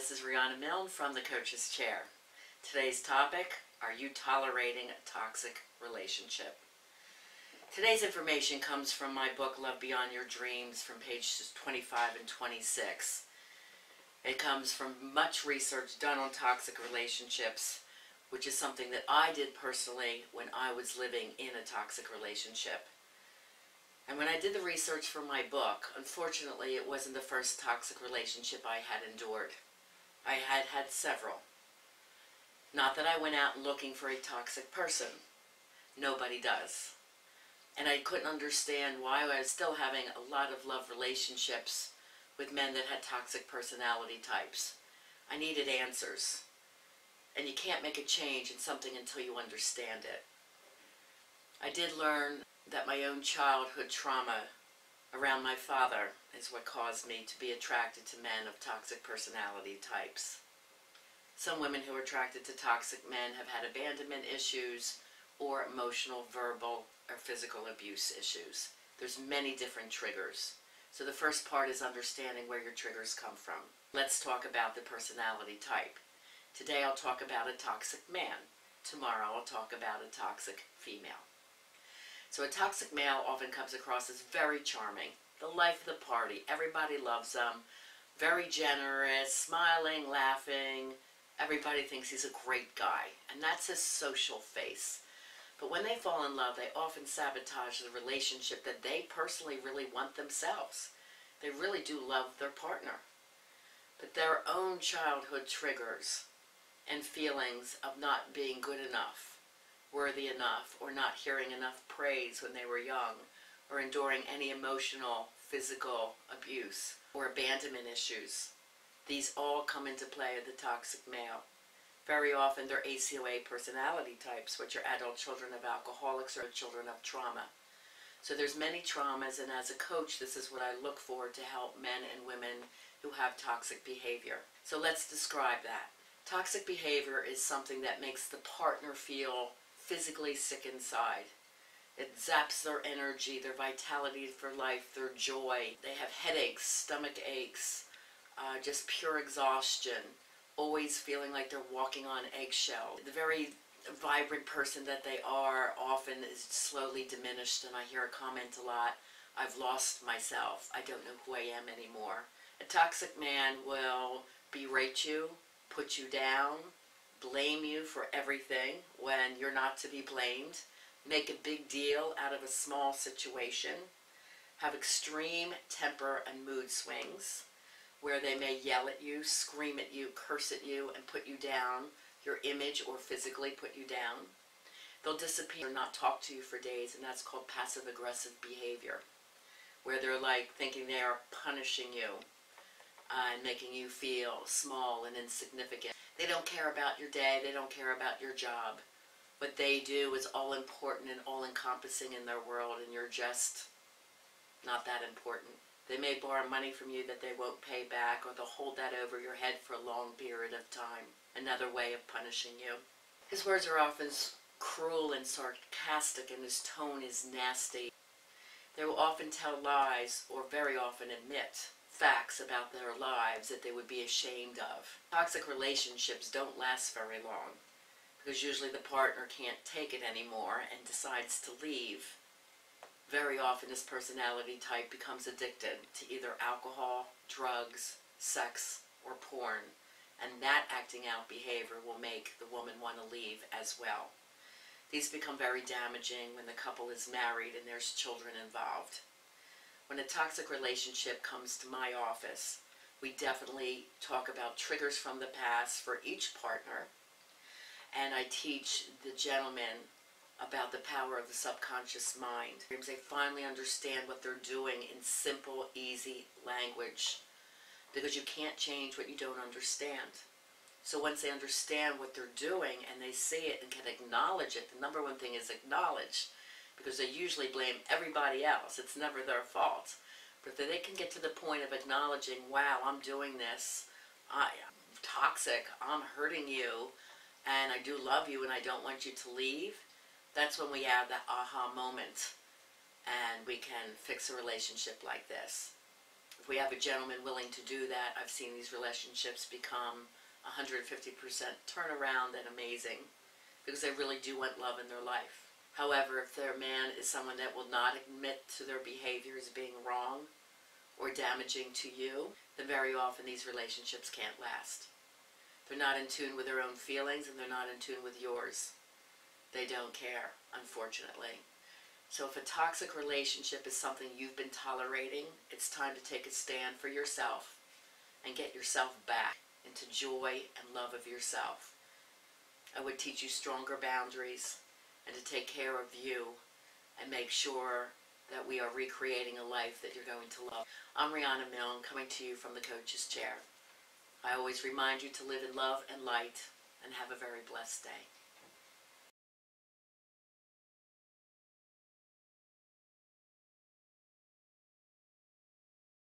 this is Riana Milne from the Coach's Chair. Today's topic, are you tolerating a toxic relationship? Today's information comes from my book, Love Beyond Your Dreams, from pages 25 and 26. It comes from much research done on toxic relationships, which is something that I did personally when I was living in a toxic relationship. And when I did the research for my book, unfortunately, it wasn't the first toxic relationship I had endured. I had had several. Not that I went out looking for a toxic person. Nobody does. And I couldn't understand why I was still having a lot of love relationships with men that had toxic personality types. I needed answers. And you can't make a change in something until you understand it. I did learn that my own childhood trauma around my father is what caused me to be attracted to men of toxic personality types. Some women who are attracted to toxic men have had abandonment issues or emotional, verbal, or physical abuse issues. There's many different triggers. So the first part is understanding where your triggers come from. Let's talk about the personality type. Today I'll talk about a toxic man. Tomorrow I'll talk about a toxic female. So a toxic male often comes across as very charming, the life of the party. Everybody loves them, very generous, smiling, laughing. Everybody thinks he's a great guy, and that's his social face. But when they fall in love, they often sabotage the relationship that they personally really want themselves. They really do love their partner. But their own childhood triggers and feelings of not being good enough, worthy enough, or not hearing enough praise when they were young, or enduring any emotional, physical abuse, or abandonment issues. These all come into play with the toxic male. Very often they're ACOA personality types, which are adult children of alcoholics or children of trauma. So there's many traumas, and as a coach, this is what I look for to help men and women who have toxic behavior. So let's describe that. Toxic behavior is something that makes the partner feel physically sick inside. It zaps their energy, their vitality for life, their joy. They have headaches, stomach aches, just pure exhaustion, always feeling like they're walking on eggshells. The very vibrant person that they are often is slowly diminished, and I hear a comment a lot, I've lost myself. I don't know who I am anymore. A toxic man will berate you, put you down, blame you for everything when you're not to be blamed, make a big deal out of a small situation, have extreme temper and mood swings, where they may yell at you, scream at you, curse at you, and put you down, your image, or physically put you down. They'll disappear and not talk to you for days, and that's called passive-aggressive behavior, where they're like thinking they are punishing you and making you feel small and insignificant. They don't care about your day. They don't care about your job. What they do is all important and all encompassing in their world, and you're just not that important. They may borrow money from you that they won't pay back, or they'll hold that over your head for a long period of time. Another way of punishing you. His words are often cruel and sarcastic, and his tone is nasty. They will often tell lies, or very often admit facts about their lives that they would be ashamed of. Toxic relationships don't last very long, because usually the partner can't take it anymore and decides to leave. Very often this personality type becomes addicted to either alcohol, drugs, sex, or porn, and that acting out behavior will make the woman want to leave as well. These become very damaging when the couple is married and there's children involved. When a toxic relationship comes to my office, we definitely talk about triggers from the past for each partner, and I teach the gentleman about the power of the subconscious mind. They finally understand what they're doing in simple, easy language, because you can't change what you don't understand. So once they understand what they're doing and they see it and can acknowledge it, the number one thing is acknowledge, because they usually blame everybody else. It's never their fault. But if they can get to the point of acknowledging, wow, I'm doing this, I'm toxic, I'm hurting you, and I do love you and I don't want you to leave, that's when we have that aha moment and we can fix a relationship like this. If we have a gentleman willing to do that, I've seen these relationships become 150% turnaround and amazing, because they really do want love in their life. However, if their man is someone that will not admit to their behavior as being wrong or damaging to you, then very often these relationships can't last. They're not in tune with their own feelings, and they're not in tune with yours. They don't care, unfortunately. So if a toxic relationship is something you've been tolerating, it's time to take a stand for yourself and get yourself back into joy and love of yourself. I would teach you stronger boundaries and to take care of you and make sure that we are recreating a life that you're going to love. I'm Riana Milne, coming to you from the coach's chair. I always remind you to live in love and light, and have a very blessed day.